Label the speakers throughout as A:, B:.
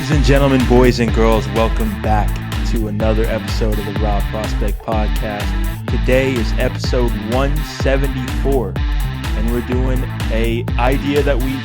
A: Ladies and gentlemen, boys and girls, welcome back to another episode of the Raw Prospect Podcast. Today is episode 174, and we're doing an idea that we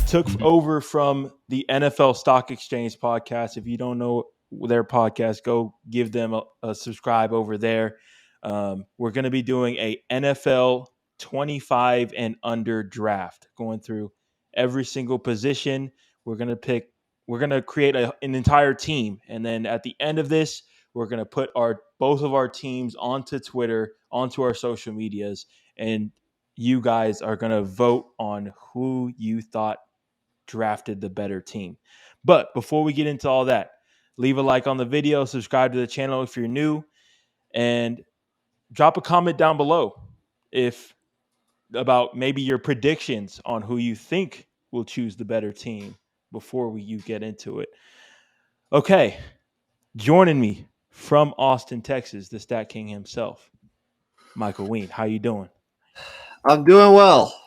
A: took over from the NFL Stock Exchange podcast. If you don't know their podcast, go give them a subscribe over there. We're going to be doing a NFL 25 and under draft, going through every single position. We're going to create an entire team, and then at the end of this, we're going to put both of our teams onto Twitter, onto our social medias, and you guys are going to vote on who you thought drafted the better team. But before we get into all that, leave a like on the video, subscribe to the channel if you're new, and drop a comment down below about maybe your predictions on who you think will choose the better team before you get into it. Okay, joining me from Austin, Texas, the Stat King himself, Michael Ween. How you doing?
B: I'm doing well.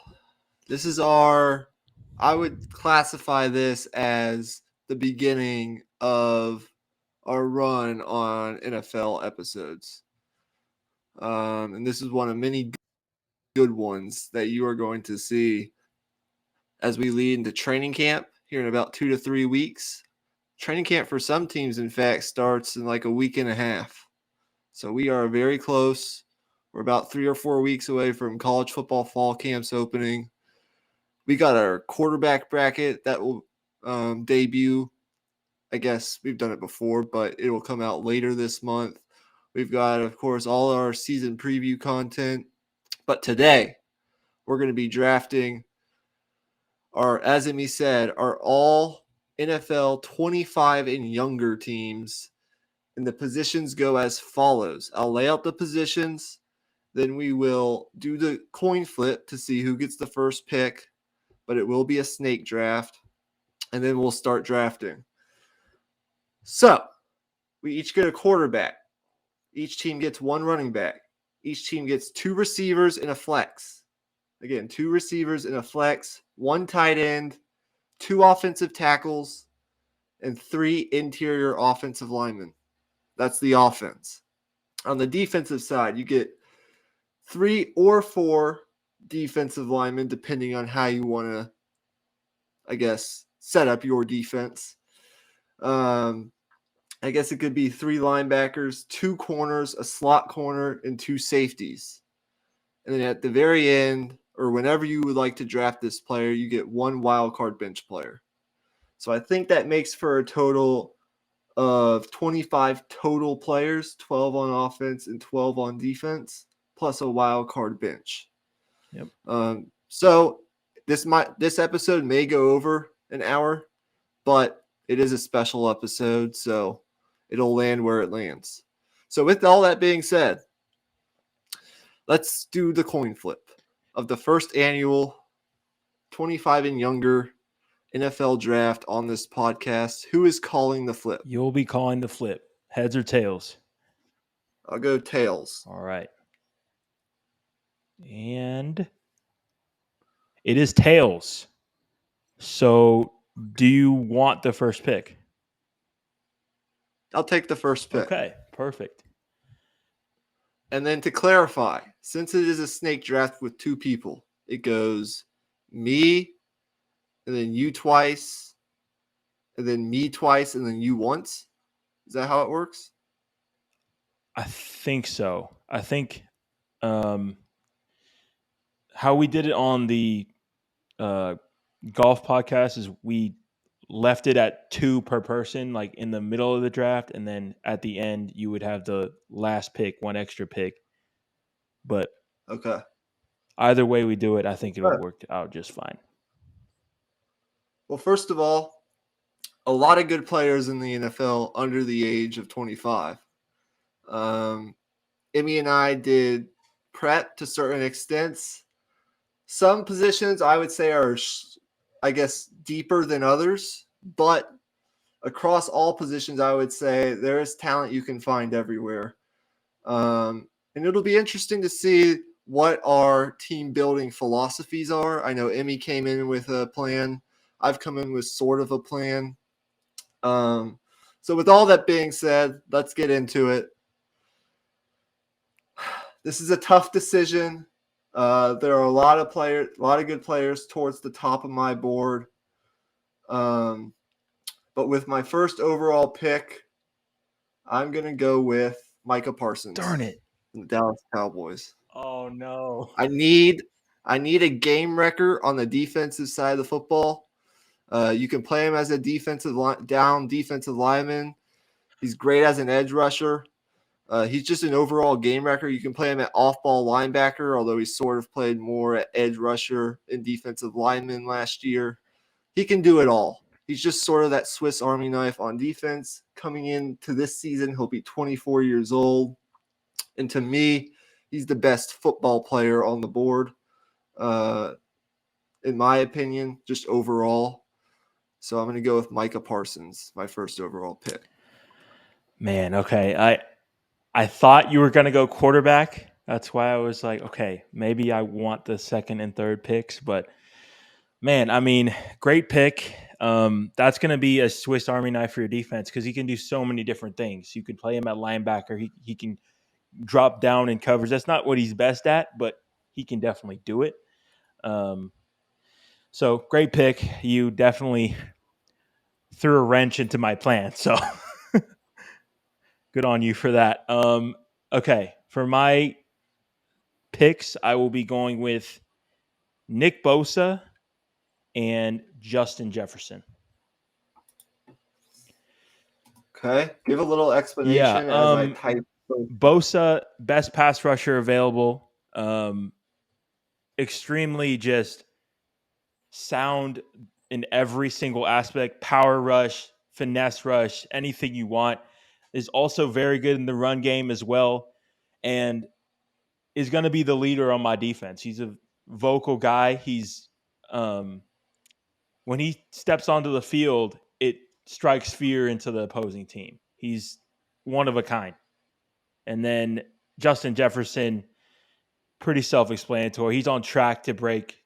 B: This is I would classify this as the beginning of our run on NFL episodes. And this is one of many good ones that you are going to see as we lead into training camp here in about 2 to 3 weeks. Training camp for some teams, in fact, starts in like a week and a half. So we are very close. We're about 3 or 4 weeks away from college football fall camps opening. We got our quarterback bracket that will debut. I guess we've done it before, but it will come out later this month. We've got, of course, all our season preview content. But today, we're going to be drafting as Emmy said, our all NFL 25 and younger teams. And the positions go as follows. I'll lay out the positions. Then we will do the coin flip to see who gets the first pick. But it will be a snake draft. And then we'll start drafting. So, we each get a quarterback. Each team gets one running back. Each team gets 2 receivers and a flex. Again, 2 receivers and a flex, 1 tight end, 2 offensive tackles, and 3 interior offensive linemen. That's the offense. On the defensive side, you get 3 or 4 defensive linemen, depending on how you want to, I guess, set up your defense. I guess it could be 3 linebackers, 2 corners, a slot corner, and 2 safeties. And then at the very end, or whenever you would like to draft this player, you get 1 wild card bench player. So I think that makes for a total of 25 total players, 12 on offense and 12 on defense, plus a wild card bench.
A: Yep.
B: So this episode may go over an hour, but it is a special episode, so it'll land where it lands. So with all that being said, let's do the coin flip of the first annual 25 and younger NFL draft on this podcast. Who is calling the flip?
A: You'll be calling the flip. Heads or tails?
B: I'll go tails.
A: All right. And it is tails. So do you want the first pick?
B: I'll take the first pick.
A: Okay, perfect.
B: And then to clarify, since it is a snake draft with 2 people, it goes me, and then you twice, and then me twice, and then you once. Is that how it works?
A: I think so. I think how we did it on the golf podcast is we left it at 2 per person, like in the middle of the draft, and then at the end you would have the last pick, 1 extra pick. But
B: okay,
A: either way we do it, I think it'll work out just fine.
B: Well, first of all, a lot of good players in the NFL under the age of 25. Emmy and I did prep to certain extents. Some positions I would say are, I guess, deeper than others, but across all positions, I would say there is talent you can find everywhere. And it'll be interesting to see what our team building philosophies are. I know Emmy came in with a plan. I've come in with sort of a plan. So with all that being said, let's get into it. This is a tough decision. There are a lot of good players towards the top of my board. But with my first overall pick, I'm going to go with Micah Parsons.
A: Darn it.
B: From the Dallas Cowboys.
A: Oh, no.
B: I need a game wrecker on the defensive side of the football. You can play him as a defensive lineman. He's great as an edge rusher. He's just an overall game wrecker. You can play him at off-ball linebacker, although he sort of played more at edge rusher and defensive lineman last year. He can do it all. He's just sort of that Swiss Army knife on defense. Coming into this season, he'll be 24 years old. And to me, he's the best football player on the board, in my opinion, just overall. So I'm going to go with Micah Parsons, my first overall pick.
A: Man, okay. I thought you were going to go quarterback. That's why I was like, okay, maybe I want the second and third picks. But, man, I mean, great pick. That's going to be a Swiss Army knife for your defense because he can do so many different things. You could play him at linebacker. He can drop down in coverage. That's not what he's best at, but he can definitely do it. So great pick. You definitely threw a wrench into my plan. So good on you for that. Okay. For my picks, I will be going with Nick Bosa and Justin Jefferson.
B: Okay. Give a little explanation as I type.
A: Bosa, best pass rusher available. Extremely just sound in every single aspect. Power rush, finesse rush, anything you want. Is also very good in the run game as well. And is going to be the leader on my defense. He's a vocal guy. He's when he steps onto the field, it strikes fear into the opposing team. He's one of a kind. And then Justin Jefferson, pretty self-explanatory. He's on track to break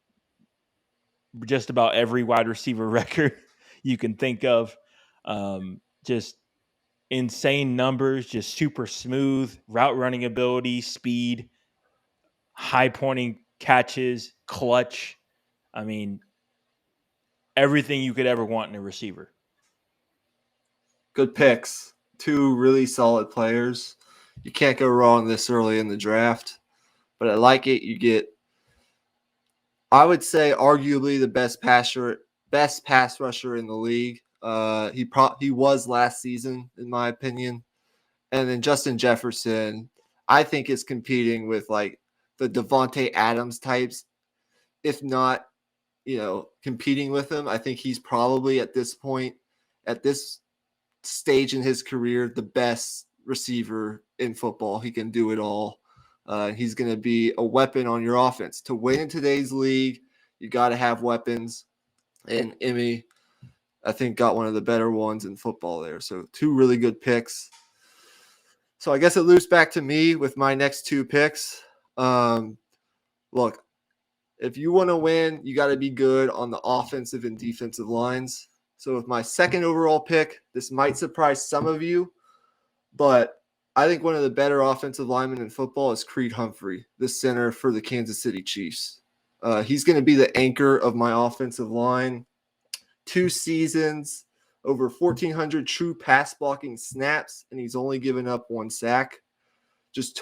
A: just about every wide receiver record you can think of. Just insane numbers, just super smooth, route running ability, speed, high pointing catches, clutch. I mean, everything you could ever want in a receiver.
B: Good picks. Two really solid players. You can't go wrong this early in the draft. But I like it. You get, I would say, arguably the best pass rusher in the league. He was last season, in my opinion. And then Justin Jefferson, I think, is competing with like the Devontae Adams types, if not, competing with him. I think he's probably at this point, at this stage in his career, the best receiver in football. He can do it all. He's going to be a weapon on your offense. To win in today's league, you got to have weapons. And Emmy, I think, got one of the better ones in football there. So two really good picks. So I guess it loops back to me with my next two picks. Look, if you want to win, you got to be good on the offensive and defensive lines. So with my second overall pick, this might surprise some of you, but I think one of the better offensive linemen in football is Creed Humphrey, the center for the Kansas City Chiefs. He's going to be the anchor of my offensive line. 2 seasons, over 1,400 true pass blocking snaps, and he's only given up 1 sack. Just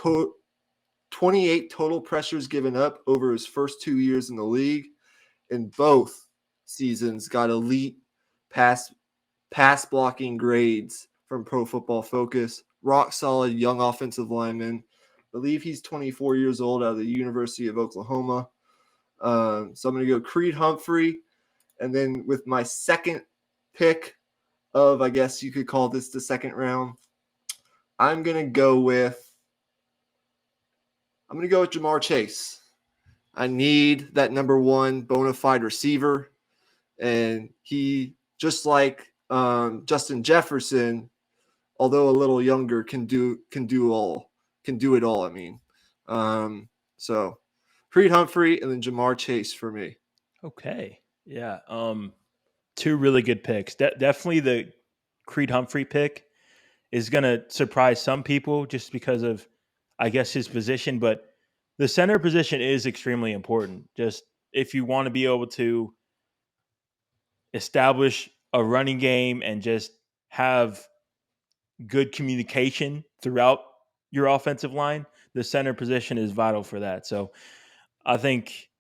B: 28 total pressures given up over his first 2 years in the league. In both seasons, got elite pass blocking grades from Pro Football Focus. Rock solid young offensive lineman. I believe he's 24 years old, out of the University of Oklahoma. So I'm going to go Creed Humphrey. And then with my second pick of, I guess you could call this the second round, I'm going to go with Ja'Marr Chase. I need that number one bona fide receiver. And he, just like Justin Jefferson, although a little younger, can do it all. I mean, so Creed Humphrey and then Ja'Marr Chase for me.
A: Okay, yeah, 2 really good picks. Definitely the Creed Humphrey pick is going to surprise some people just because of, I guess, his position. But the center position is extremely important. Just if you want to be able to establish a running game and just have good communication throughout your offensive line, the center position is vital for that. So I think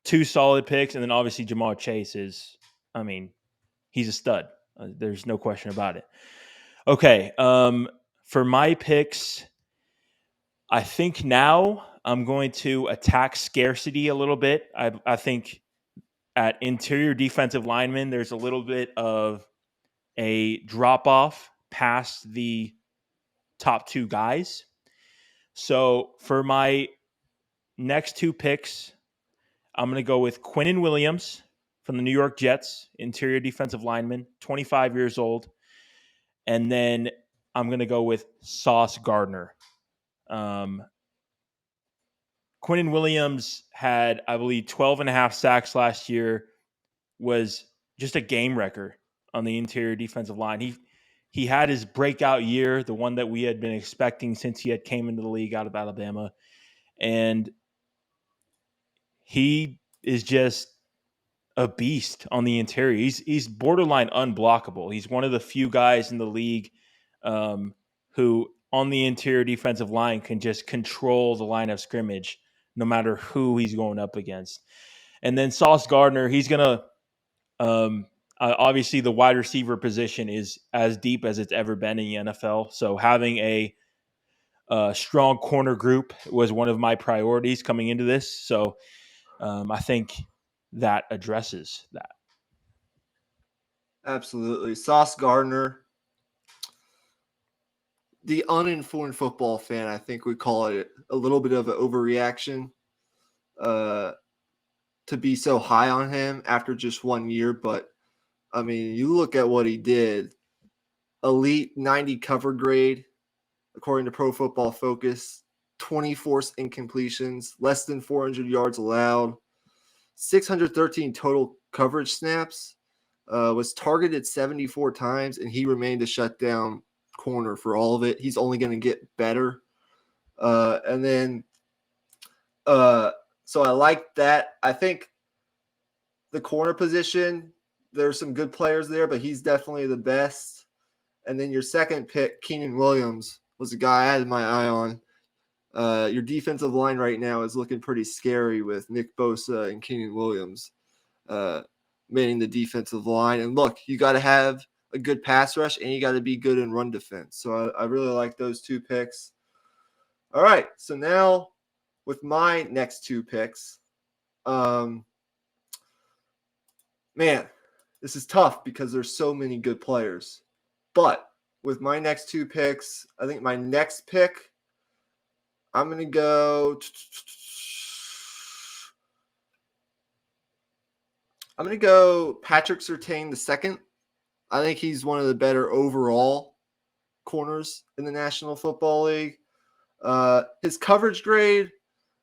A: two solid picks, and then obviously Jamal Chase is, I mean, he's a stud. There's no question about it. Okay, for my picks, I think now I'm going to attack scarcity a little bit. I think at interior defensive lineman, there's a little bit of a drop off past the top two guys. So for my next two picks, I'm going to go with Quinnen Williams from the New York Jets, interior defensive lineman, 25 years old. And then I'm going to go with Sauce Gardner. Quinnen Williams had, I believe, 12 and a half sacks last year, was just a game wrecker on the interior defensive line. He had his breakout year, the one that we had been expecting since he had came into the league out of Alabama. And he is just a beast on the interior. He's borderline unblockable. He's one of the few guys in the league who on the interior defensive line can just control the line of scrimmage no matter who he's going up against. And then Sauce Gardner, he's going to obviously the wide receiver position is as deep as it's ever been in the NFL. So having a strong corner group was one of my priorities coming into this. So I think that addresses that.
B: Absolutely. Sauce Gardner, the uninformed football fan, I think we call it a little bit of an overreaction to be so high on him after just 1 year. But, I mean, you look at what he did. Elite 90 cover grade, according to Pro Football Focus, 20 forced incompletions, less than 400 yards allowed, 613 total coverage snaps, was targeted 74 times, and he remained a shutdown corner for all of it. He's only going to get better. And then, so I like that. I think the corner position, there's some good players there, but he's definitely the best. And then your second pick, Quinnen Williams, was a guy I had my eye on. Your defensive line right now is looking pretty scary with Nick Bosa and Quinnen Williams manning the defensive line. And look, you got to have a good pass rush and you got to be good in run defense. So I really like those two picks. All right, so now with my next two picks, man, this is tough because there's so many good players. But with my next two picks, I think my next pick, I'm going to go Patrick Surtain II. I think he's one of the better overall corners in the National Football League. His coverage grade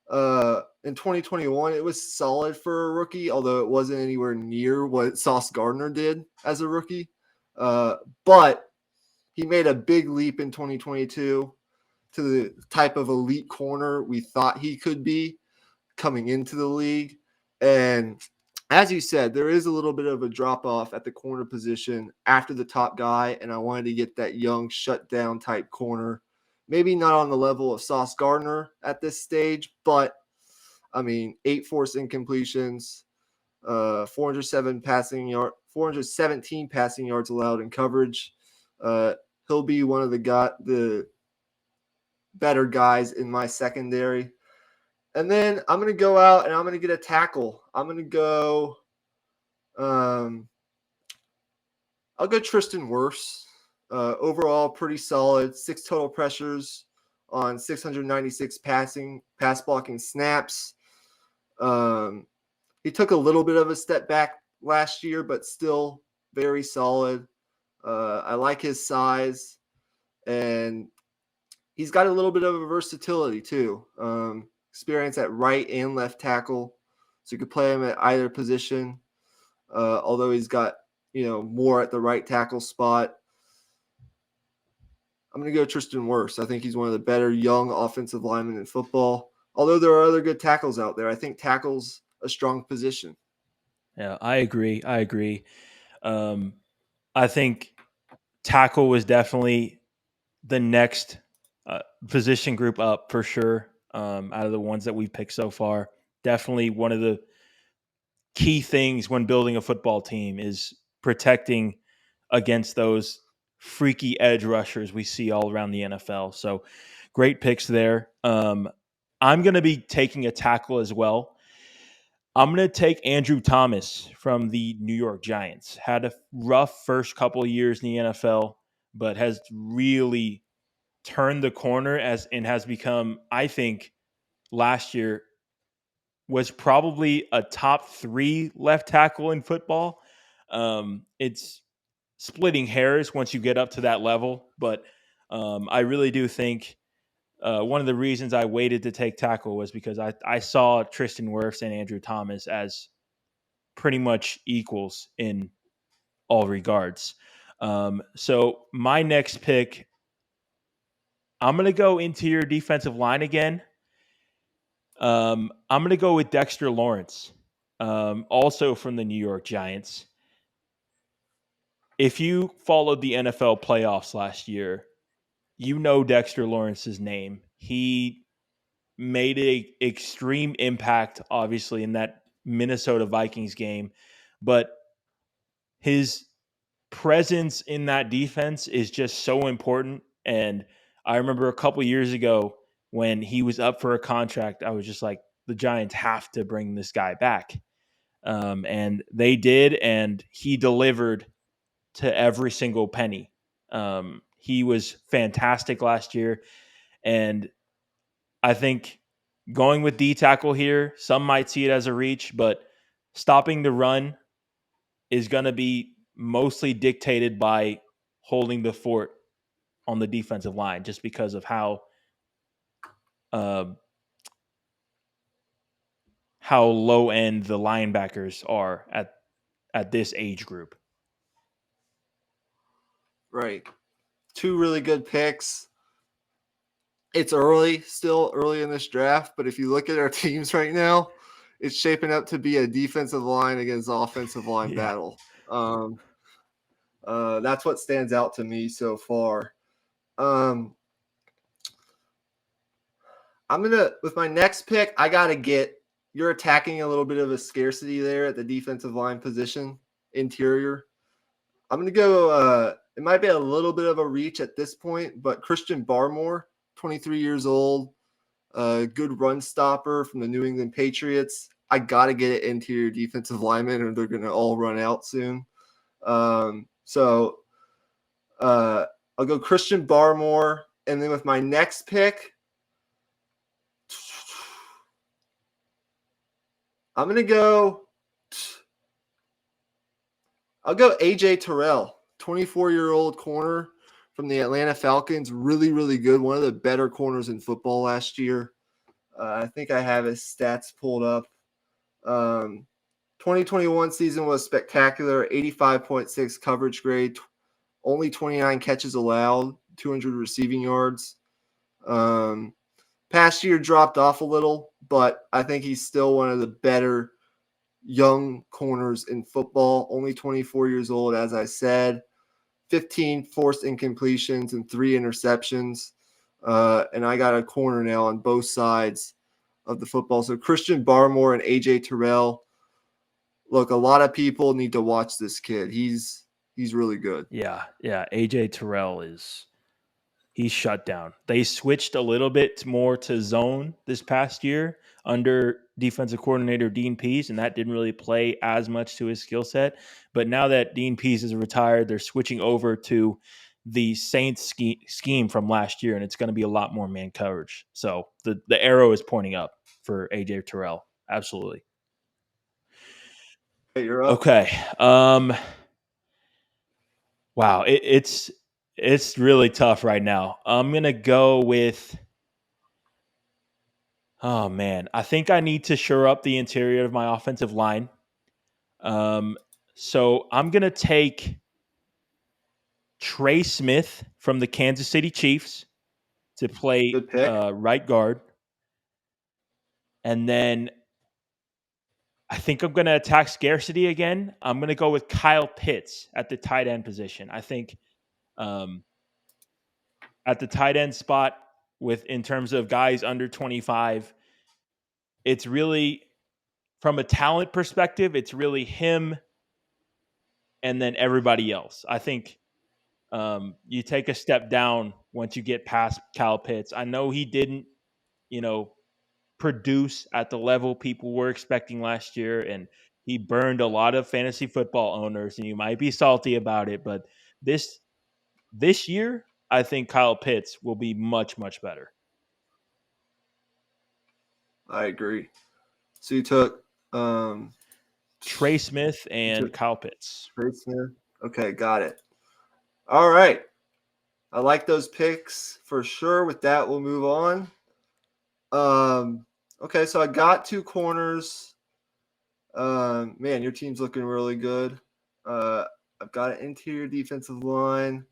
B: in 2021, it was solid for a rookie, although it wasn't anywhere near what Sauce Gardner did as a rookie. But he made a big leap in 2022 to the type of elite corner we thought he could be coming into the league. And as you said, there is a little bit of a drop-off at the corner position after the top guy, and I wanted to get that young shutdown type corner. Maybe not on the level of Sauce Gardner at this stage, but, I mean, 8 forced incompletions, 417 passing yards allowed in coverage. He'll be one of the better guys in my secondary. And then I'm going to go out and I'm going to get a tackle. I'm going to go I'll go Tristan Wirfs. Overall, pretty solid. 6 total pressures on 696 pass blocking snaps. He took a little bit of a step back last year, but still very solid. I like his size, and he's got a little bit of a versatility too. Experience at right and left tackle, so you could play him at either position. Although he's got more at the right tackle spot. I'm going to go Tristan Wirfs. I think he's one of the better young offensive linemen in football. Although there are other good tackles out there, I think tackle's a strong position.
A: Yeah, I agree. I think tackle was definitely the next position group up for sure. Out of the ones that we've picked so far, definitely one of the key things when building a football team is protecting against those freaky edge rushers we see all around the NFL. So great picks there. I'm going to be taking a tackle as well. I'm going to take Andrew Thomas from the New York Giants. Had a rough first couple of years in the NFL, but has really turned the corner and has become, I think, last year was probably a top 3 left tackle in football. It's splitting hairs once you get up to that level, but I really do think one of the reasons I waited to take tackle was because I saw Tristan Wirfs and Andrew Thomas as pretty much equals in all regards. So my next pick, I'm going to go interior defensive line again. I'm going to go with Dexter Lawrence, also from the New York Giants. If you followed the NFL playoffs last year, you know Dexter Lawrence's name. He made an extreme impact, obviously, in that Minnesota Vikings game, but his presence in that defense is just so important. And I remember a couple years ago when he was up for a contract, I was just like, the Giants have to bring this guy back. And they did, and he delivered to every single penny. He was fantastic last year. And I think going with D tackle here, some might see it as a reach, but stopping the run is going to be mostly dictated by holding the fort on the defensive line, just because of uh, how low end the linebackers are at this age group.
B: Right. 2 really good picks. It's still early in this draft, but if you look at our teams right now, it's shaping up to be a defensive line against offensive line battle. That's what stands out to me so far. With my next pick, you're attacking a little bit of a scarcity there at the defensive line position, interior. I'm going to go, it might be a little bit of a reach at this point, but Christian Barmore, 23 years old, good run stopper from the New England Patriots. I got to get it interior defensive lineman or they're going to all run out soon. So I'll go Christian Barmore. And then with my next pick, I'll go AJ Terrell, 24-year-old corner from the Atlanta Falcons. Really, really good. One of the better corners in football last year. I think I have his stats pulled up. 2021 season was spectacular. 85.6 coverage grade. Only 29 catches allowed. 200 receiving yards. Past year dropped off a little, but I think he's still one of the better young corners in football. Only 24 years old, as I said. 15 forced incompletions and 3 interceptions. And I got a corner now on both sides of the football. So Christian Barmore and AJ Terrell. Look, a lot of people need to watch this kid. He's really good.
A: Yeah. AJ Terrell he's shut down. They switched a little bit more to zone this past year under defensive coordinator Dean Pease, and that didn't really play as much to his skill set. But now that Dean Pease is retired, they're switching over to the Saints scheme from last year, and it's going to be a lot more man coverage. So the arrow is pointing up for AJ Terrell. Absolutely.
B: Hey, you're up.
A: Okay. Wow, it's really tough right now. I'm gonna go with. Oh man, I think I need to shore up the interior of my offensive line. So I'm gonna take Trey Smith from the Kansas City Chiefs to play
B: Good pick.
A: right guard. And then I think I'm going to attack scarcity again. I'm going to go with Kyle Pitts at the tight end position. I think um, at the tight end spot, with in terms of guys under 25, it's really from a talent perspective, it's really him and then everybody else. I think you take a step down once you get past Kyle Pitts. I know he didn't, produce at the level people were expecting last year, and he burned a lot of fantasy football owners, and you might be salty about it, but this year, I think Kyle Pitts will be much, much better.
B: I agree. So you took
A: Trey Smith and
B: took
A: Kyle Pitts.
B: Trey Smith. Okay, got it. All right. I like those picks for sure. With that, we'll move on. Okay, so I got 2 corners. Man, your team's looking really good. I've got an interior defensive line.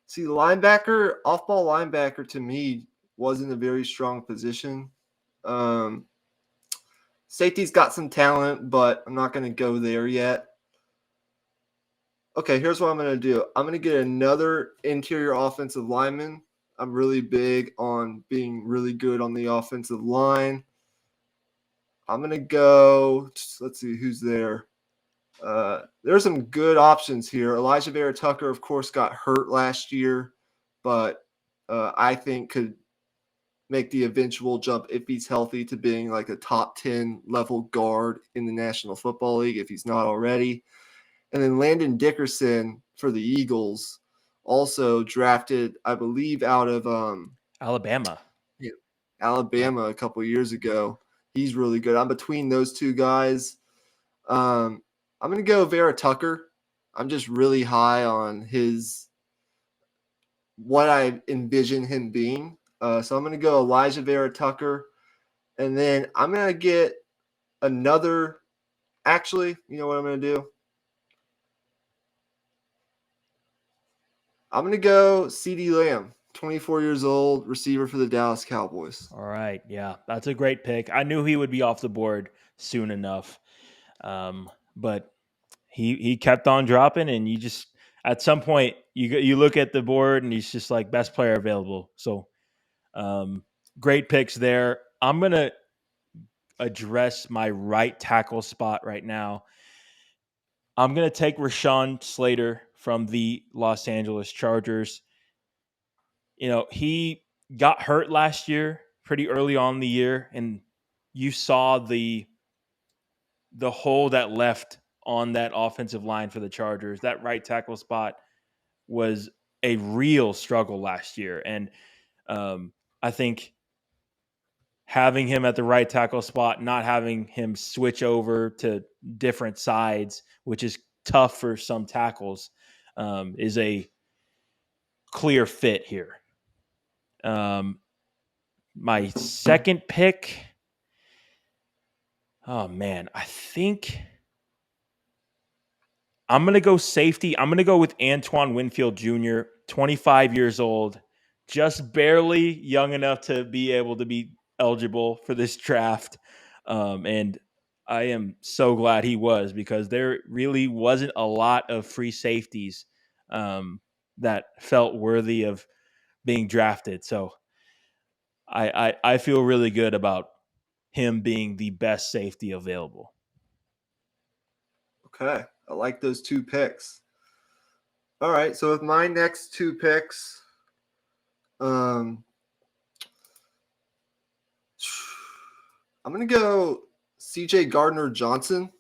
B: See, linebacker, off-ball linebacker to me wasn't a very strong position. Safety's got some talent, but I'm not going to go there yet. Okay, here's what I'm going to do. I'm going to get another interior offensive lineman. I'm really big on being really good on the offensive line. I'm going to go, let's see who's there. There's some good options here. Elijah Vera Tucker, of course, got hurt last year, but I think could make the eventual jump if he's healthy to being like a top 10 level guard in the National Football League if he's not already. And then Landon Dickerson for the Eagles, also drafted, I believe, out of
A: Alabama
B: a couple of years ago. He's really good. I'm between those two guys. I'm going to go Vera Tucker. I'm just really high on what I envision him being. So I'm going to go Elijah Vera Tucker. And then I'm going to get another. Actually, you know what I'm going to do? I'm going to go CeeDee Lamb, 24 years old, receiver for the Dallas Cowboys.
A: All right. Yeah, that's a great pick. I knew he would be off the board soon enough. But he kept on dropping, and you just at some point you look at the board and he's just like best player available. So great picks there. I'm going to address my right tackle spot right now. I'm going to take Rashawn Slater from the Los Angeles Chargers. He got hurt last year, pretty early on in the year, and you saw the hole that left on that offensive line for the Chargers. That right tackle spot was a real struggle last year, and I think having him at the right tackle spot, not having him switch over to different sides, which is tough for some tackles, is a clear fit here. My second pick, oh man, I think I'm going to go safety. I'm going to go with Antoine Winfield Jr., 25 years old, just barely young enough to be able to be eligible for this draft. And I am so glad he was, because there really wasn't a lot of free safeties that felt worthy of being drafted. So I feel really good about him being the best safety available.
B: Okay, I like those 2 picks. All right, so with my next 2 picks, I'm going to go CJ Gardner-Johnson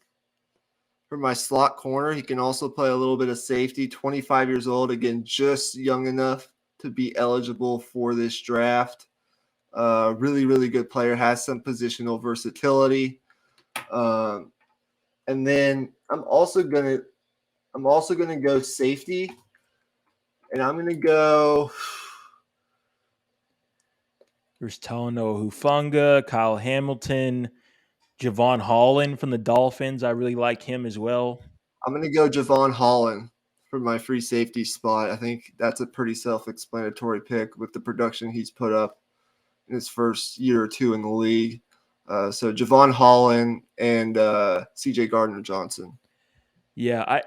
B: for my slot corner. He can also play a little bit of safety, 25 years old, again, just young enough to be eligible for this draft. Really, really good player, has some positional versatility. And then I'm also gonna go safety, and I'm gonna go.
A: There's Talanoa Hufanga, Kyle Hamilton, Javon Holland from the Dolphins. I really like him as well.
B: I'm gonna go Javon Holland for my free safety spot. I think that's a pretty self-explanatory pick with the production he's put up in his first year or two in the league. So Javon Holland and C.J. Gardner-Johnson.
A: Yeah,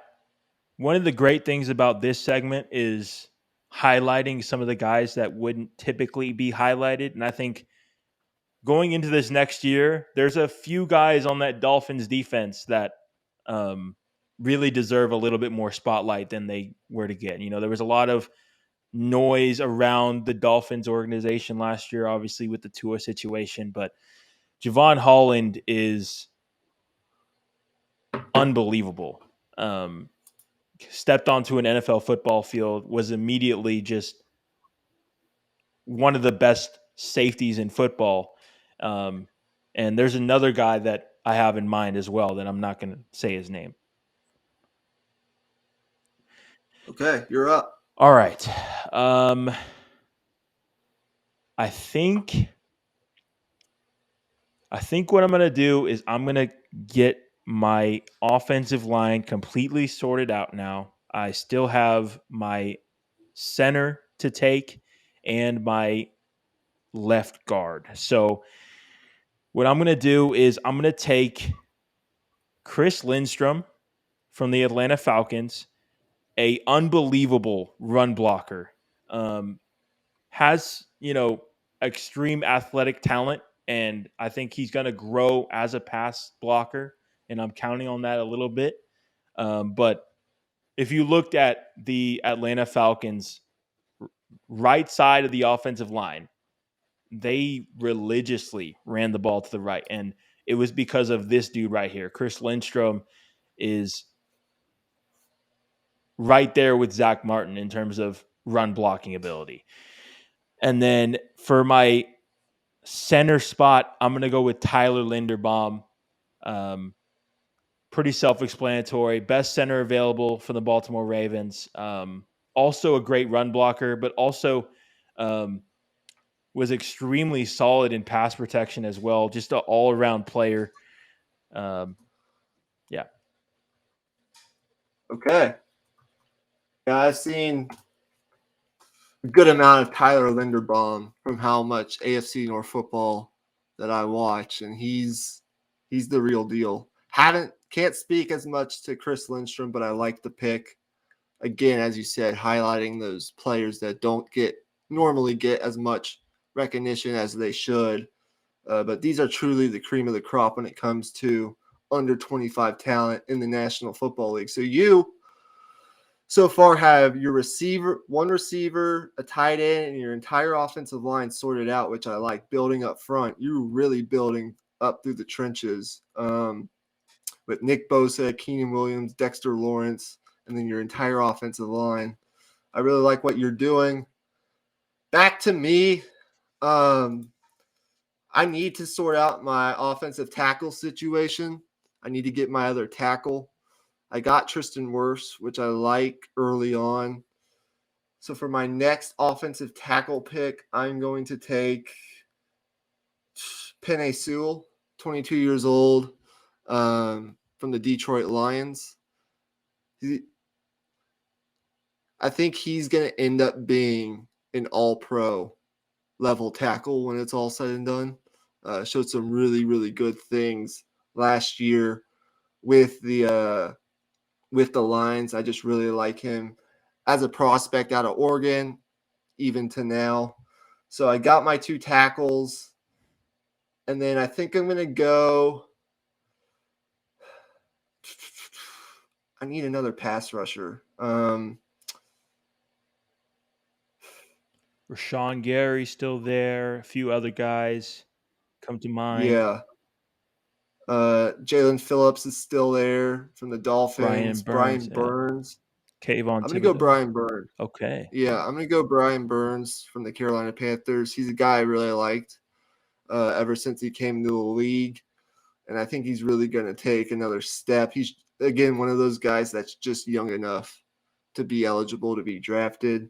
A: one of the great things about this segment is highlighting some of the guys that wouldn't typically be highlighted. And I think going into this next year, there's a few guys on that Dolphins defense that really deserve a little bit more spotlight than they were to get. You know, there was a lot of noise around the Dolphins organization last year, obviously with the Tua situation, but Javon Holland is unbelievable. Stepped onto an NFL football field, was immediately just one of the best safeties in football. And there's another guy that I have in mind as well that I'm not going to say his name.
B: Okay, you're up.
A: All right. I think what I'm going to do is I'm going to get my offensive line completely sorted out now. I still have my center to take and my left guard. So what I'm going to do is I'm going to take Chris Lindstrom from the Atlanta Falcons, a unbelievable run blocker. Has, extreme athletic talent, and I think he's going to grow as a pass blocker, and I'm counting on that a little bit. But if you looked at the Atlanta Falcons right side of the offensive line, they religiously ran the ball to the right, and it was because of this dude right here. Chris Lindstrom is right there with Zach Martin in terms of run blocking ability. And then for my center spot, I'm going to go with Tyler Linderbaum. Pretty self-explanatory. Best center available for the Baltimore Ravens. Also a great run blocker, but also was extremely solid in pass protection as well. Just an all-around player. Yeah.
B: Okay. Yeah, I've seen a good amount of Tyler Linderbaum from how much AFC North football that I watch, and he's the real deal. Can't speak as much to Chris Lindstrom, but I like the pick. Again, as you said, highlighting those players that don't normally get as much recognition as they should. But these are truly the cream of the crop when it comes to under 25 talent in the National Football League. So you so far have your one receiver, a tight end, and your entire offensive line sorted out, which I like. Building up front, you're really building up through the trenches with Nick Bosa, Keenan Williams, Dexter Lawrence, and then your entire offensive line. I really like what you're doing. Back to me. I need to sort out my offensive tackle situation. I need to get my other tackle. I got Tristan Wirfs, which I like early on. So for my next offensive tackle pick, I'm going to take Penei Sewell, 22 years old, from the Detroit Lions. I think he's going to end up being an all-pro level tackle when it's all said and done. Showed some really, really good things last year with the Lions. I just really like him as a prospect out of Oregon, even to now. So I got my two tackles, and then I think I'm going to go. I need another pass rusher.
A: Rashawn Gary still there. A few other guys come to mind.
B: Yeah. Jalen Phillips is still there from the Dolphins. Brian Burns.
A: Kayvon
B: I'm going to go Brian Burns.
A: Okay.
B: Yeah, I'm going to go Brian Burns from the Carolina Panthers. He's a guy I really liked ever since he came to the league, and I think he's really going to take another step. He's, again, one of those guys that's just young enough to be eligible to be drafted.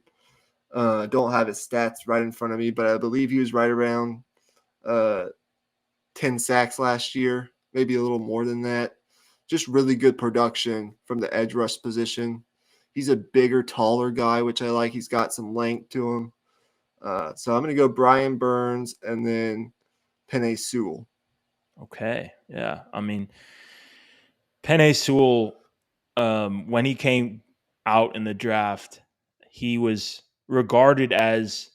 B: Don't have his stats right in front of me, but I believe he was right around 10 sacks last year, maybe a little more than that. Just really good production from the edge rush position. He's a bigger, taller guy, which I like. He's got some length to him. So I'm going to go Brian Burns and then Penei Sewell.
A: Okay. Yeah. I mean, Penei Sewell, when he came out in the draft, he was regarded as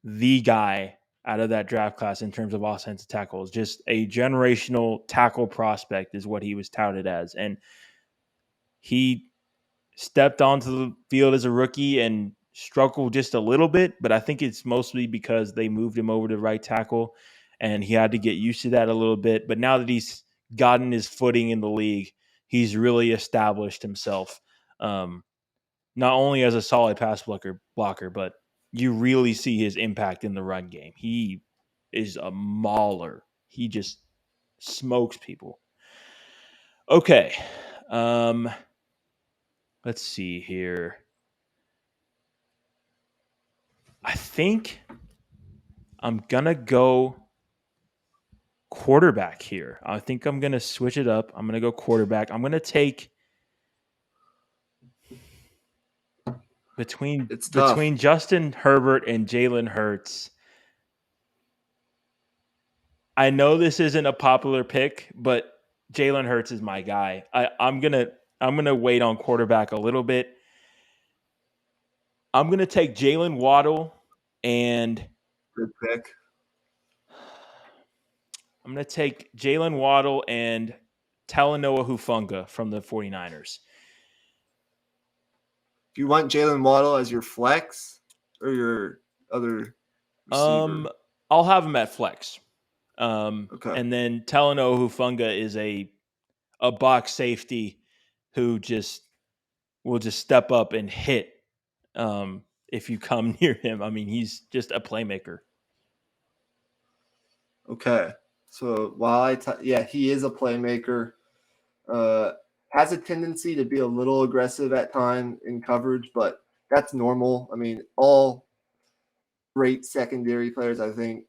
A: the guy out of that draft class in terms of offensive tackles. Just a generational tackle prospect is what he was touted as. And he stepped onto the field as a rookie and struggled just a little bit, but I think it's mostly because they moved him over to right tackle and he had to get used to that a little bit. But now that he's gotten his footing in the league, he's really established himself, not only as a solid pass blocker, but you really see his impact in the run game. He is a mauler. He just smokes people. Okay. Let's see here. I think I'm going to go quarterback here. I think I'm going to switch it up. I'm going to go quarterback. I'm going to take between Justin Herbert and Jalen Hurts. I know this isn't a popular pick, but Jalen Hurts is my guy. I'm gonna wait on quarterback a little bit. I'm gonna take Jalen Waddle and
B: good pick.
A: I'm gonna take Jalen Waddle and Talanoa Hufanga from the 49ers.
B: Do you want Jalen Waddle as your flex or your other receiver?
A: I'll have him at flex.
B: Okay.
A: And then Talanoa Hufanga is a box safety who will just step up and hit if you come near him. I mean, he's just a playmaker.
B: Okay. So while he is a playmaker. Has a tendency to be a little aggressive at time in coverage, but that's normal. I mean, all great secondary players, I think,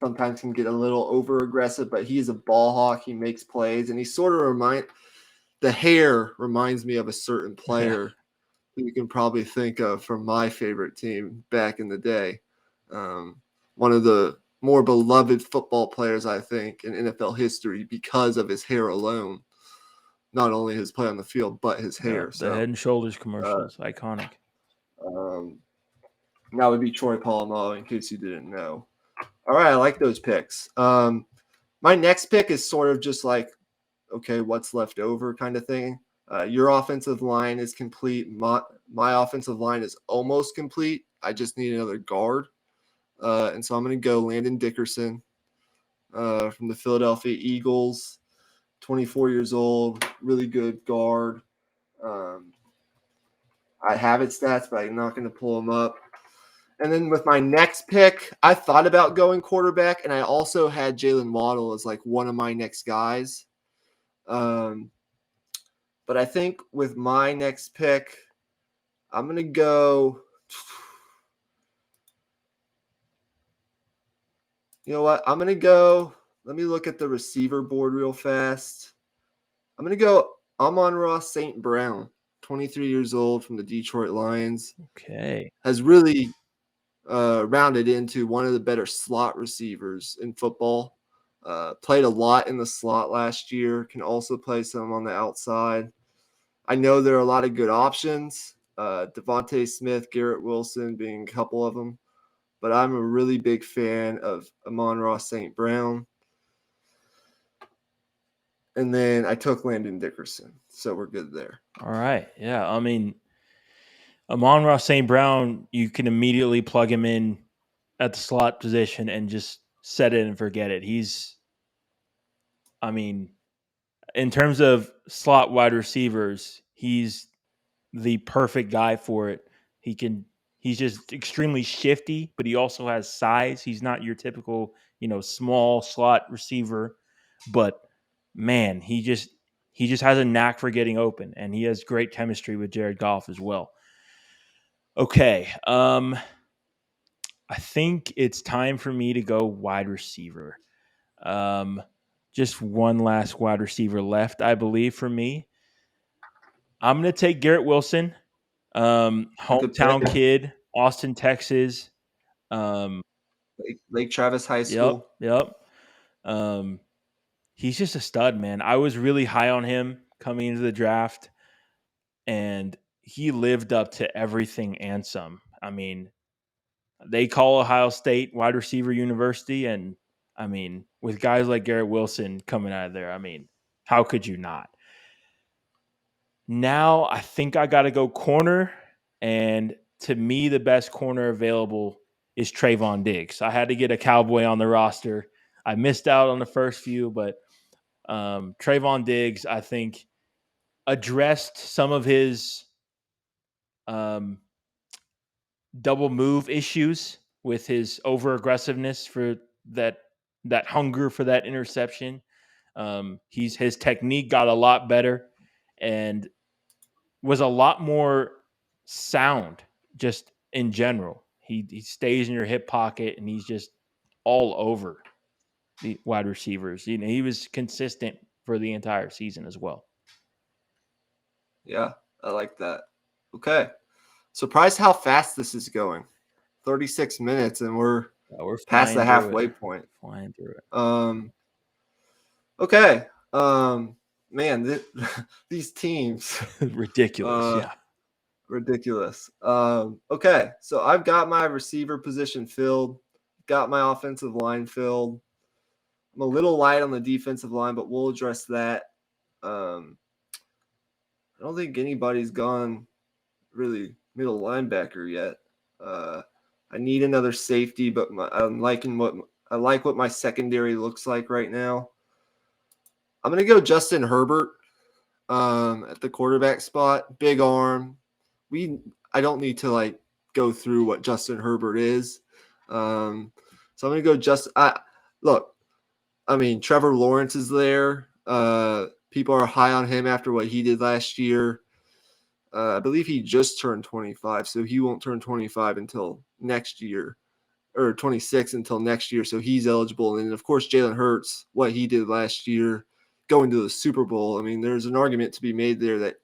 B: sometimes can get a little over aggressive, but he's a ball hawk. He makes plays, and he sort of the hair reminds me of a certain player who you can probably think of from my favorite team back in the day. One of the more beloved football players, I think, in NFL history because of his hair alone. Not only his play on the field, but his hair.
A: The Head and Shoulders commercials, iconic.
B: That would be Troy Polamalu, in case you didn't know. All right, I like those picks. My next pick is sort of just like, okay, what's left over kind of thing. Your offensive line is complete. My offensive line is almost complete. I just need another guard. And so I'm going to go Landon Dickerson from the Philadelphia Eagles. 24 years old, really good guard. I have its stats, but I'm not going to pull them up. And then with my next pick, I thought about going quarterback, and I also had Jalen Waddle as like one of my next guys. But I think with my next pick, I'm going to go. You know what? I'm going to go. Let me look at the receiver board real fast. I'm going to go Amon-Ra St. Brown, 23 years old from the Detroit Lions.
A: Okay.
B: Has really rounded into one of the better slot receivers in football. Played a lot in the slot last year. Can also play some on the outside. I know there are a lot of good options. Devontae Smith, Garrett Wilson being a couple of them. But I'm a really big fan of Amon-Ra St. Brown. And then I took Landon Dickerson. So we're good there.
A: All right. Yeah. I mean, Amon-Ra St. Brown, you can immediately plug him in at the slot position and just set it and forget it. In terms of slot wide receivers, he's the perfect guy for it. He's just extremely shifty, but he also has size. He's not your typical, small slot receiver, but man, he just has a knack for getting open, and he has great chemistry with Jared Goff as well. Okay, I think it's time for me to go wide receiver. Just one last wide receiver left, I believe, for me. I'm going to take Garrett Wilson,
B: Good pick.
A: hometown kid, Austin, Texas.
B: Lake Travis High
A: Yep,
B: School.
A: yep. Um, he's just a stud, man. I was really high on him coming into the draft, and he lived up to everything and some. I mean, they call Ohio State wide receiver university, and I mean, with guys like Garrett Wilson coming out of there, I mean, how could you not? Now I think I got to go corner, and to me, the best corner available is Trayvon Diggs. I had to get a Cowboy on the roster. I missed out on the first few, but Trayvon Diggs, I think, addressed some of his um, double move issues with his over aggressiveness for that hunger for that interception. His technique got a lot better and was a lot more sound just in general. He stays in your hip pocket and he's just all over the wide receivers. You know, he was consistent for the entire season as well.
B: Yeah, I like that. Okay. Surprised how fast this is going. 36 minutes and we're past the halfway point.
A: Flying through it.
B: Okay. Man, these teams.
A: Ridiculous. Yeah.
B: Ridiculous. Okay. So I've got my receiver position filled, got my offensive line filled. I'm a little light on the defensive line, but we'll address that. I don't think anybody's gone really middle linebacker yet. I need another safety, but I like what my secondary looks like right now. I'm gonna go Justin Herbert at the quarterback spot. Big arm. I don't need to go through what Justin Herbert is. So I'm gonna go look. I mean, Trevor Lawrence is there. People are high on him after what he did last year. I believe he just turned 25, so he won't turn 25 until next year, or 26 until next year, so he's eligible. And of course, Jalen Hurts, what he did last year, going to the Super Bowl. I mean, there's an argument to be made there that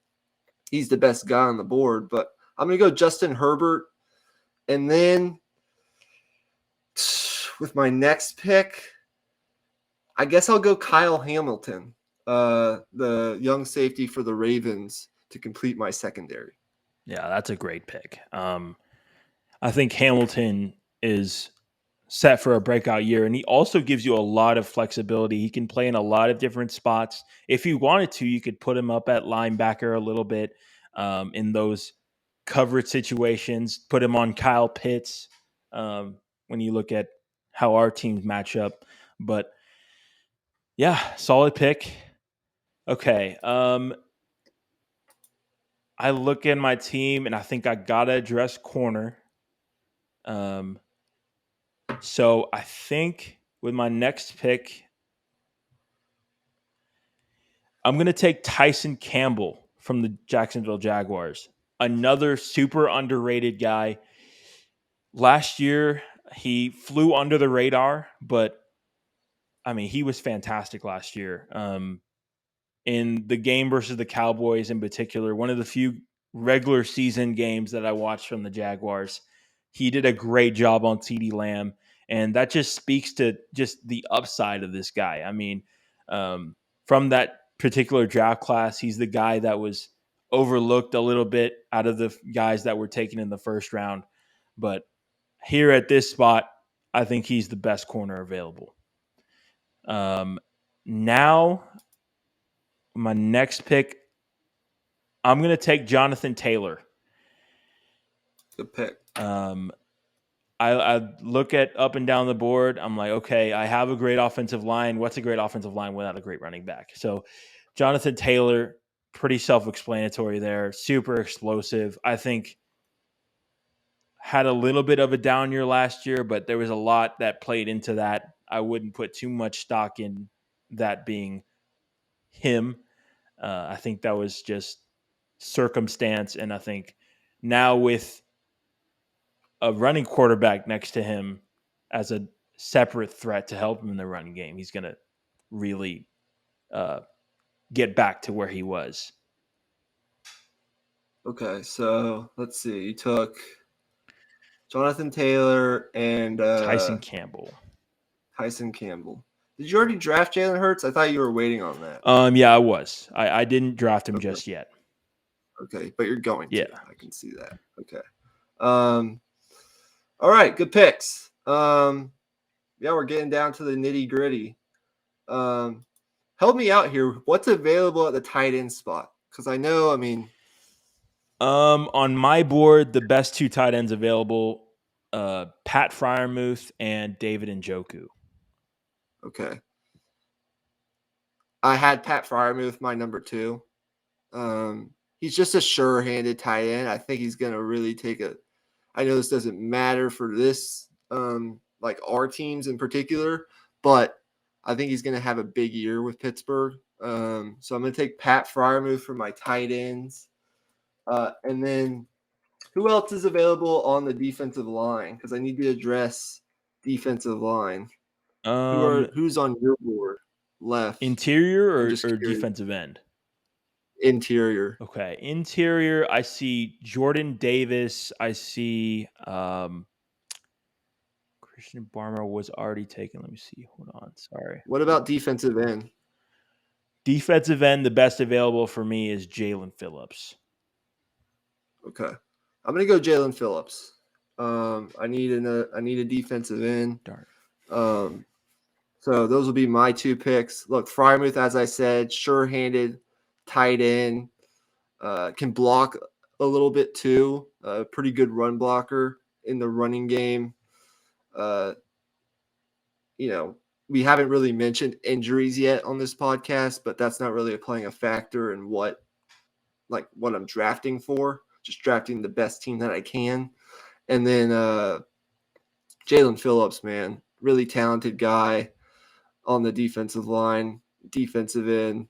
B: he's the best guy on the board, but I'm going to go Justin Herbert. And then with my next pick, I guess I'll go Kyle Hamilton, the young safety for the Ravens, to complete my secondary.
A: Yeah, that's a great pick. I think Hamilton is set for a breakout year, and he also gives you a lot of flexibility. He can play in a lot of different spots. If you wanted to, you could put him up at linebacker a little bit in those coverage situations. Put him on Kyle Pitts when you look at how our teams match up. But yeah, solid pick. Okay. I look at my team and I think I gotta address corner. So I think with my next pick, I'm gonna take Tyson Campbell from the Jacksonville Jaguars. Another super underrated guy. Last year, he flew under the radar, but I mean, he was fantastic last year. In the game versus the Cowboys in particular, one of the few regular season games that I watched from the Jaguars, he did a great job on CeeDee Lamb. And that just speaks to just the upside of this guy. I mean, from that particular draft class, he's the guy that was overlooked a little bit out of the guys that were taken in the first round. But here at this spot, I think he's the best corner available. Now, my next pick, I'm going to take Jonathan Taylor.
B: Good pick.
A: I look at up and down the board. I'm like, okay, I have a great offensive line. What's a great offensive line without a great running back? So Jonathan Taylor, pretty self-explanatory there. Super explosive. I think had a little bit of a down year last year, but there was a lot that played into that. I wouldn't put too much stock in that being him. I think that was just circumstance. And I think now with a running quarterback next to him as a separate threat to help him in the running game, he's going to really get back to where he was.
B: Okay, so let's see. You took Jonathan Taylor and
A: Tyson Campbell.
B: Tyson Campbell. Did you already draft Jalen Hurts? I thought you were waiting on that.
A: Yeah, I was. I didn't draft him
B: Okay.
A: just yet.
B: Okay, but you're going
A: Yeah.
B: to. I can see that. Okay. All right, good picks. Yeah, we're getting down to the nitty gritty. Help me out here. What's available at the tight end spot? Because I know,
A: On my board, the best two tight ends available, Pat Fryermuth and David Njoku.
B: okay. I had Pat Fryermuth my number 2. He's just a sure-handed tight end. I think he's going to really take a – I know this doesn't matter for this, like our teams in particular, but I think he's going to have a big year with Pittsburgh. So I'm going to take Pat Fryermuth for my tight ends. And then who else is available on the defensive line? Because I need to address defensive line. Who's on your board left?
A: Interior
B: I'm
A: or
B: just curious.
A: defensive end?
B: Interior.
A: Okay. Interior, I see Jordan Davis. I see Christian Barmore was already taken. Let me see. Hold on. Sorry.
B: What about defensive end?
A: Defensive end, the best available for me is Jalen Phillips.
B: Okay. I'm gonna go Jalen Phillips. I need a defensive end.
A: Darn.
B: So those will be my 2 picks. Look, Fryermuth, as I said, sure-handed tight end, can block a little bit too. Pretty good run blocker in the running game. We haven't really mentioned injuries yet on this podcast, but that's not really playing a factor in what I'm drafting for. Just drafting the best team that I can. And then Jalen Phillips, man, really talented guy on the defensive line, defensive end.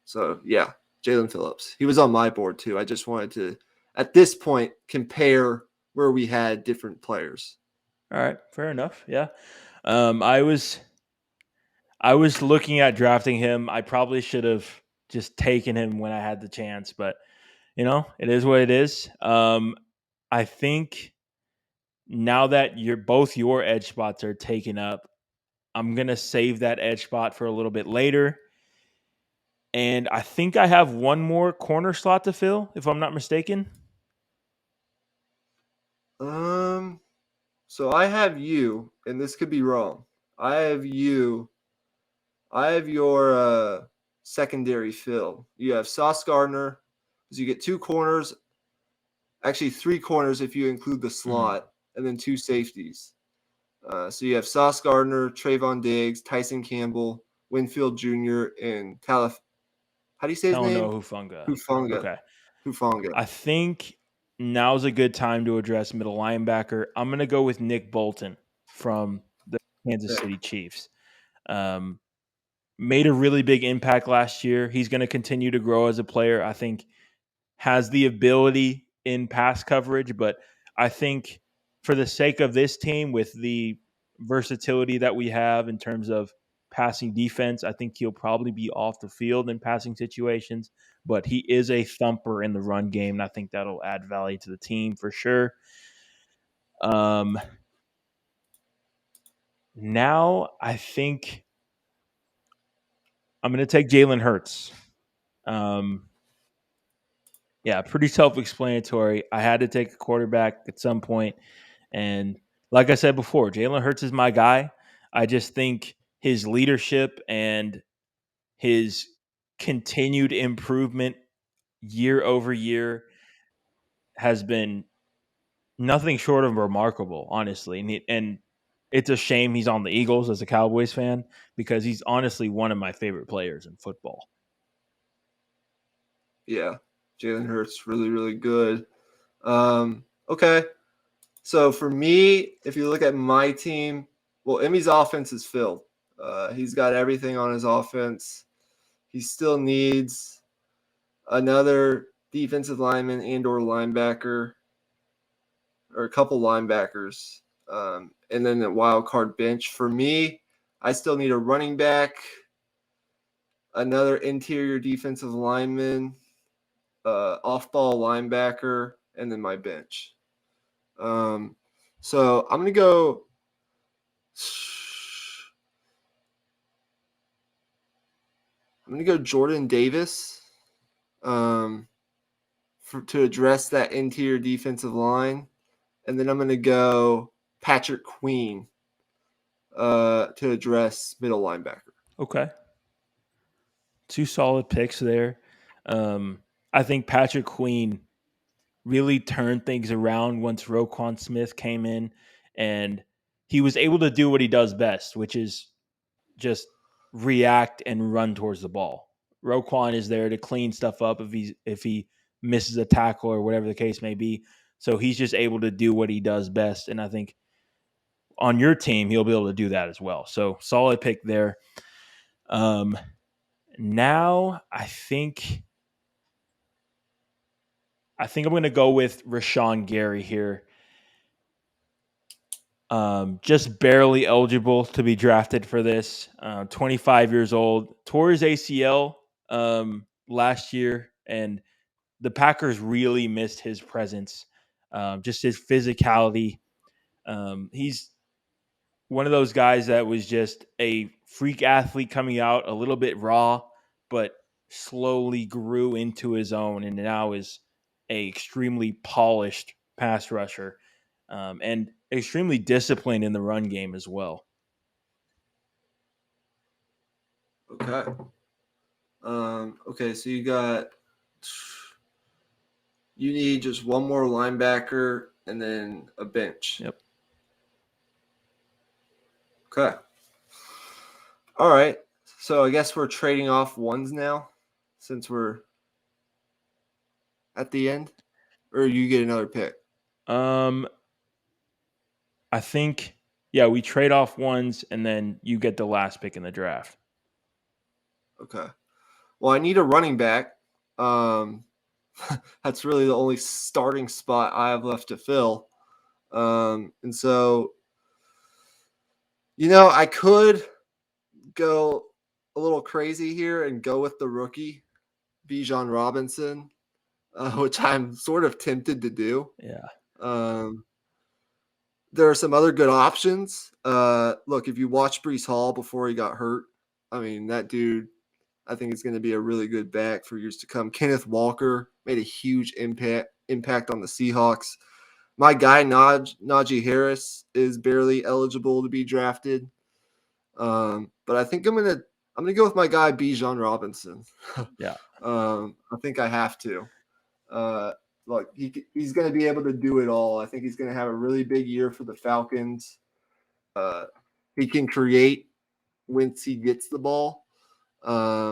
B: So, yeah, Jalen Phillips. He was on my board too. I just wanted to, at this point, compare where we had different players.
A: All right, fair enough. Yeah. I was looking at drafting him. I probably should have just taken him when I had the chance, but it is what it is. I think now that both your edge spots are taken up, I'm gonna save that edge spot for a little bit later. And I think I have one more corner slot to fill, if I'm not mistaken.
B: So I have you, and this could be wrong. I have your secondary fill. You have Sauce Gardner, because you get 2 corners, actually 3 corners if you include the slot, and then 2 safeties. So you have Sauce Gardner, Trayvon Diggs, Tyson Campbell, Winfield Jr., and How do you say his name?
A: Hufanga.
B: Hufanga.
A: Okay.
B: Hufanga.
A: I think now's a good time to address middle linebacker. I'm going to go with Nick Bolton from the Kansas City Chiefs. Made a really big impact last year. He's going to continue to grow as a player. I think has the ability in pass coverage, but I think for the sake of this team with the versatility that we have in terms of passing defense, I think he'll probably be off the field in passing situations, but he is a thumper in the run game, and I think that'll add value to the team for sure. Now I think I'm going to take Jalen Hurts. Yeah, pretty self-explanatory. I had to take a quarterback at some point. And like I said before, Jalen Hurts is my guy. I just think his leadership and his continued improvement year over year has been nothing short of remarkable, honestly. And it's a shame he's on the Eagles as a Cowboys fan because he's honestly one of my favorite players in football.
B: Yeah, Jalen Hurts really, really good. Okay. So for me, if you look at my team, well, Emmy's offense is filled. He's got everything on his offense. He still needs another defensive lineman and or linebacker or a couple linebackers. And then the wild card bench. For me, I still need a running back, another interior defensive lineman, off-ball linebacker, and then my bench. So I'm going to go – Jordan Davis to address that interior defensive line. And then I'm going to go Patrick Queen to address middle linebacker.
A: Okay. 2 solid picks there. I think Patrick Queen really turned things around once Roquan Smith came in, and he was able to do what he does best, which is just react and run towards the ball. Roquan is there to clean stuff up if he misses a tackle or whatever the case may be. So he's just able to do what he does best, and I think on your team he'll be able to do that as well. So solid pick there. Now I think I'm going to go with Rashawn Gary here. Just barely eligible to be drafted for this. 25 years old, tore his ACL last year, and the Packers really missed his presence, just his physicality. He's one of those guys that was just a freak athlete coming out a little bit raw, but slowly grew into his own and now is a extremely polished pass rusher and extremely disciplined in the run game as well.
B: Okay. Okay, so you need just one more linebacker and then a bench.
A: Yep.
B: Okay. All right. So I guess we're trading off ones now since we're at the end, or you get another pick.
A: I think, yeah, we trade off ones and then you get the last pick in the draft.
B: Okay. Well, I need a running back. That's really the only starting spot I have left to fill. And so, I could go a little crazy here and go with the rookie, Bijan Robinson, which I'm sort of tempted to do.
A: Yeah.
B: There are some other good options. Look, if you watch Breece Hall before he got hurt, I mean, that dude, I think is going to be a really good back for years to come. Kenneth Walker made a huge impact on the Seahawks. My guy, Najee Harris, is barely eligible to be drafted. But I think I'm gonna go with my guy Bijan Robinson.
A: Yeah.
B: I think I have to. Look, he's going to be able to do it all. I think he's going to have a really big year for the Falcons. He can create once he gets the ball.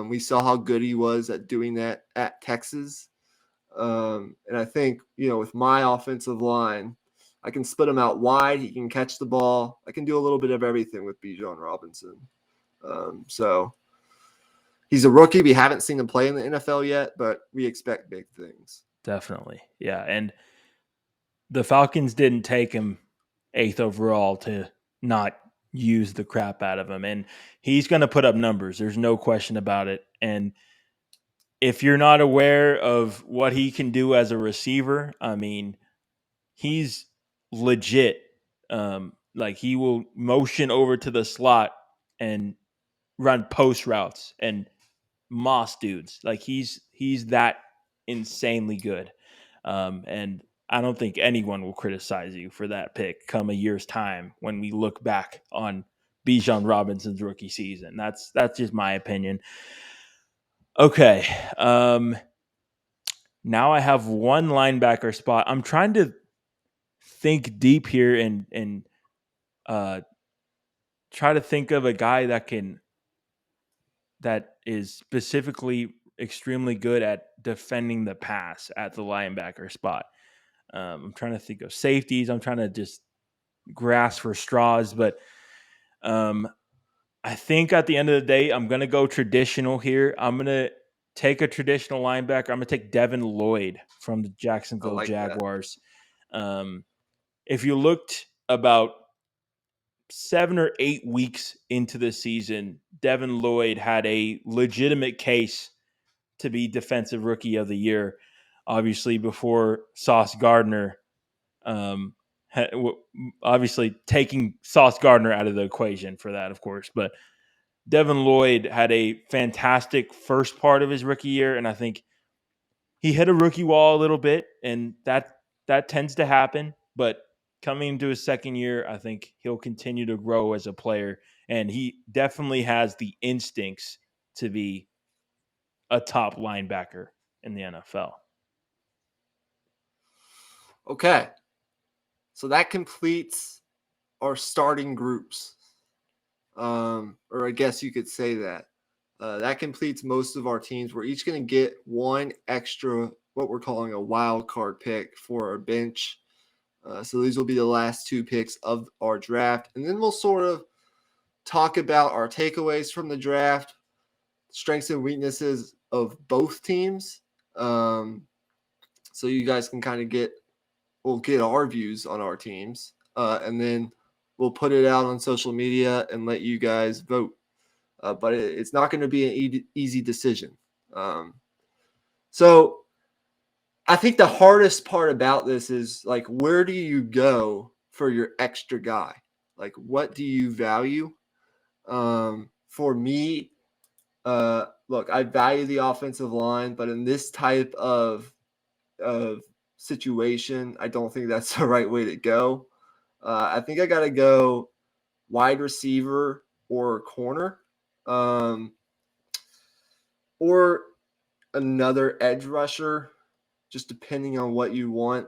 B: We saw how good he was at doing that at Texas. And I think, with my offensive line, I can split him out wide. He can catch the ball. I can do a little bit of everything with Bijan Robinson. So he's a rookie. We haven't seen him play in the NFL yet, but we expect big things.
A: Definitely. Yeah. And the Falcons didn't take him 8th overall to not use the crap out of him. And he's going to put up numbers. There's no question about it. And if you're not aware of what he can do as a receiver, I mean, he's legit. Like he will motion over to the slot and run post routes and moss dudes. Like he's that insanely good. And I don't think anyone will criticize you for that pick come a year's time when we look back on Bijan Robinson's rookie season. That's just my opinion. Okay. Now I have one linebacker spot. I'm trying to think deep here and try to think of a guy that is specifically extremely good at defending the pass at the linebacker spot. I'm trying to think of safeties. I'm trying to just grasp for straws, but I think at the end of the day, I'm going to go traditional here. I'm going to take a traditional linebacker. I'm going to take Devin Lloyd from the Jacksonville Jaguars. If you looked about 7 or 8 weeks into the season, Devin Lloyd had a legitimate case to be Defensive Rookie of the Year. obviously before Sauce Gardner. Um, Obviously taking Sauce Gardner out of the equation for that, of course. But Devin Lloyd had a fantastic first part of his rookie year, and I think he hit a rookie wall a little bit, and that tends to happen. But coming into his second year, I think he'll continue to grow as a player, and he definitely has the instincts to be a top linebacker in the NFL.
B: Okay. So that completes our starting groups. Or I guess you could say that. That completes most of our teams. We're each going to get one extra, what we're calling a wild card pick for our bench. So these will be the last two picks of our draft. And then we'll sort of talk about our takeaways from the draft, strengths and weaknesses of both teams. So you guys can kind of we'll get our views on our teams. And then we'll put it out on social media and let you guys vote. But it's not going to be an easy decision. So I think the hardest part about this is, like, where do you go for your extra guy? Like, what do you value? For me, look, I value the offensive line, but in this type of situation, I don't think that's the right way to go. I think I got to go wide receiver or corner, or another edge rusher, just depending on what you want.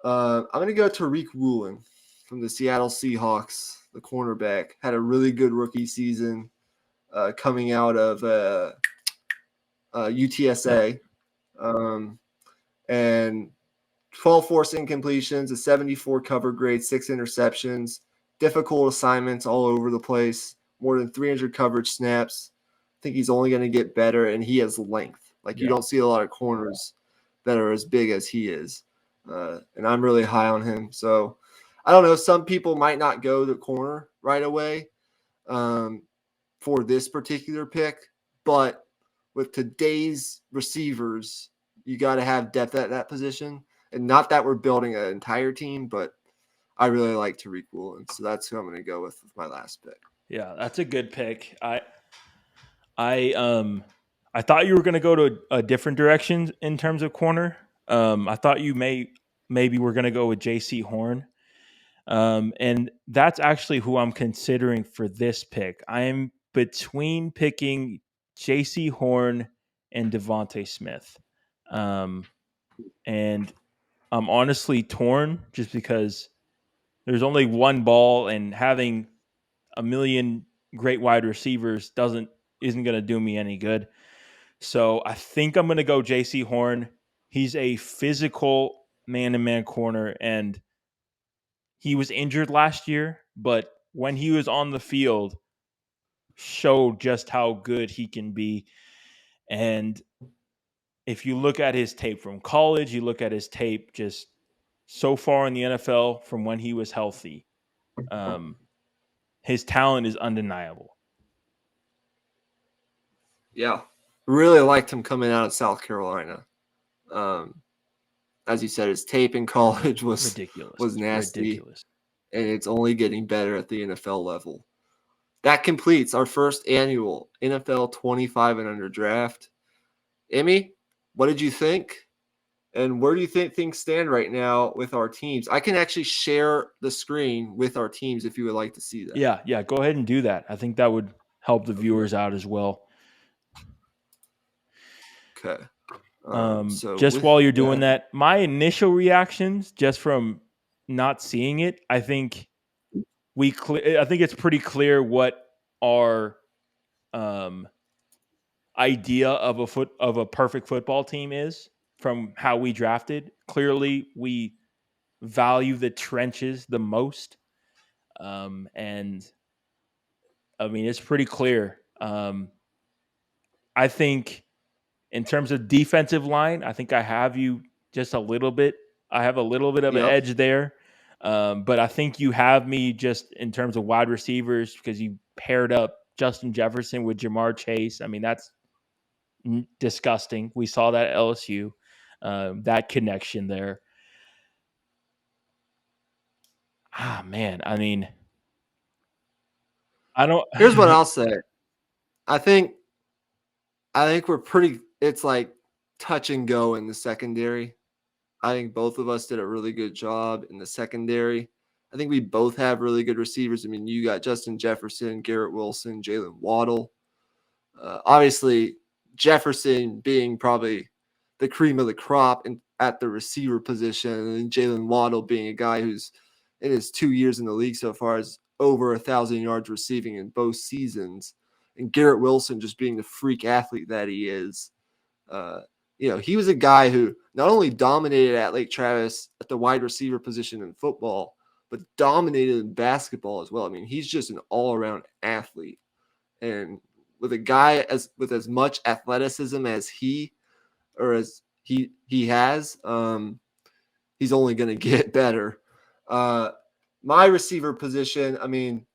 B: I'm going to go Tariq Woolen from the Seattle Seahawks, the cornerback. Had a really good rookie season coming out of UTSA. And 12 forced incompletions, a 74 cover grade, 6 interceptions, difficult assignments all over the place, more than 300 coverage snaps. I think he's only going to get better, and he has length. Like, you don't see a lot of corners that are as big as he is. And I'm really high on him. So, I don't know. Some people might not go to corner right away for this particular pick. But with today's receivers, you got to have depth at that position. And not that we're building an entire team, but I really like Tariq Woolen. So that's who I'm going to go with my last pick.
A: Yeah, that's a good pick. I thought you were going to go to a different direction in terms of corner. I thought you maybe we're going to go with J.C. Horn. And that's actually who I'm considering for this pick. I am between picking J.C. Horn and Devontae Smith. And I'm honestly torn just because there's only one ball, and having a million great wide receivers isn't going to do me any good. So I think I'm going to go J.C. Horn. He's a physical man-to-man corner, and he was injured last year, but when he was on the field, showed just how good he can be. And if you look at his tape from college, you look at his tape just so far in the NFL from when he was healthy, his talent is undeniable.
B: Yeah. Really liked him coming out of South Carolina. As you said, his tape in college was nasty. Ridiculous. And it's only getting better at the NFL level. That completes our first annual NFL 25 and under draft. Emmy, what did you think? And where do you think things stand right now with our teams? I can actually share the screen with our teams if you would like to see that.
A: Yeah, go ahead and do that. I think that would help the viewers out as well.
B: Okay.
A: So just while you're doing that, my initial reactions just from not seeing it, I think it's pretty clear what our idea of a perfect football team is from how we drafted. Clearly, we value the trenches the most, and I mean it's pretty clear. I think in terms of defensive line, I think I have you just a little bit. I have a little bit of an edge there. But I think you have me just in terms of wide receivers because you paired up Justin Jefferson with Jamar Chase. I mean, that's disgusting. We saw that at LSU. that connection there. Ah, man. I mean, I don't.
B: Here's what I'll say. I think we're pretty. It's like touch and go in the secondary. I think both of us did a really good job in the secondary. I think we both have really good receivers. I mean, you got Justin Jefferson, Garrett Wilson, Jalen Waddle. Obviously, Jefferson being probably the cream of the crop at the receiver position, and Jalen Waddle being a guy who's in his 2 years in the league so far has over 1,000 yards receiving in both seasons, and Garrett Wilson just being the freak athlete that he is. He was a guy who not only dominated at Lake Travis at the wide receiver position in football, but dominated in basketball as well. I mean, he's just an all-around athlete, and with a guy with as much athleticism as he has, he's only going to get better. My receiver position, I mean,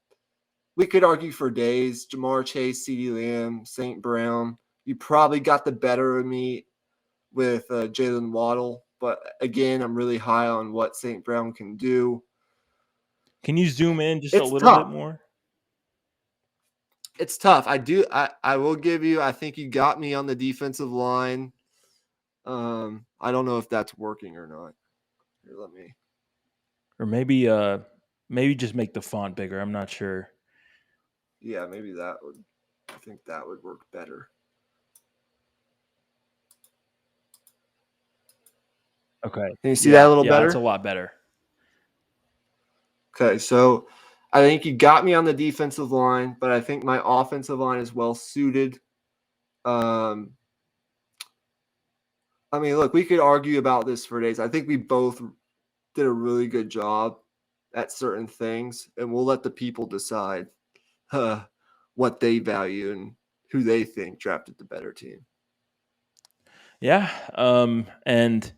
B: we could argue for days. Jamar Chase, CeeDee Lamb, St. Brown. You probably got the better of me with Jalen Waddle, but again, I'm really high on what St. Brown can do.
A: Can you zoom in just a little bit more?
B: It's tough. I will give you. I think you got me on the defensive line. I don't know if that's working or not. Here, let me.
A: Or maybe just make the font bigger. I'm not sure.
B: Yeah, maybe that would. I think that would work better.
A: Okay.
B: Can you see that a little better?
A: Yeah, that's a lot better.
B: Okay, so I think you got me on the defensive line, but I think my offensive line is well suited. I mean, look, we could argue about this for days. I think we both did a really good job at certain things, and we'll let the people decide what they value and who they think drafted the better team.
A: Yeah, and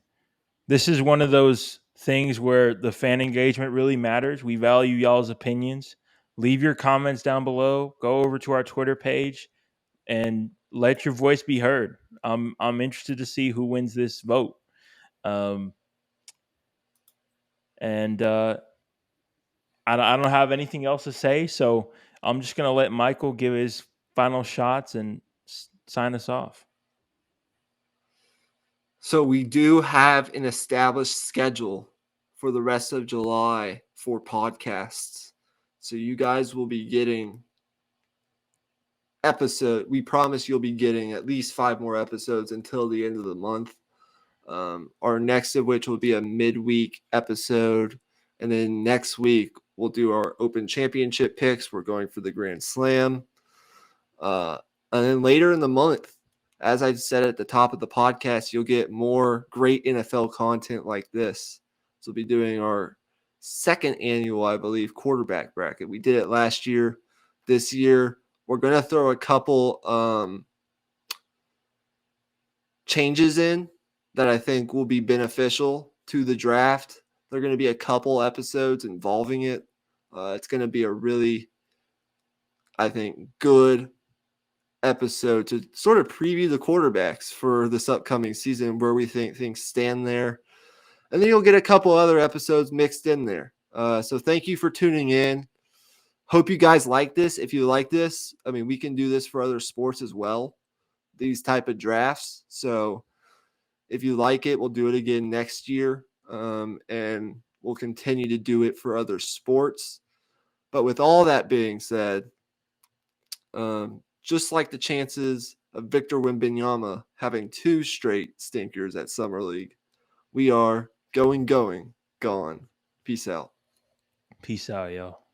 A: this is one of those things where the fan engagement really matters. We value y'all's opinions. Leave your comments down below. Go over to our Twitter page and let your voice be heard. I'm interested to see who wins this vote. And I don't have anything else to say, so I'm just going to let Michael give his final shots and sign us off.
B: So we do have an established schedule for the rest of July for podcasts. So you guys will be getting we promise you'll be getting at least 5 more episodes until the end of the month. Our next of which will be a midweek episode. And then next week, we'll do our Open Championship picks. We're going for the Grand Slam. And then later in the month, as I said at the top of the podcast, you'll get more great NFL content like this. So we'll be doing our second annual, I believe, quarterback bracket. We did it last year. This year, we're going to throw a couple changes in that I think will be beneficial to the draft. There are going to be a couple episodes involving it. It's going to be a really, I think, good episode to sort of preview the quarterbacks for this upcoming season, where we think things stand there. And then you'll get a couple other episodes mixed in there. So thank you for tuning in. Hope you guys like this. If you like this, I mean, we can do this for other sports as well, these type of drafts. So if you like it, we'll do it again next year. And we'll continue to do it for other sports. But with all that being said, just like the chances of Victor Wembanyama having 2 straight stinkers at Summer League, we are going, gone. Peace out.
A: Peace out, y'all.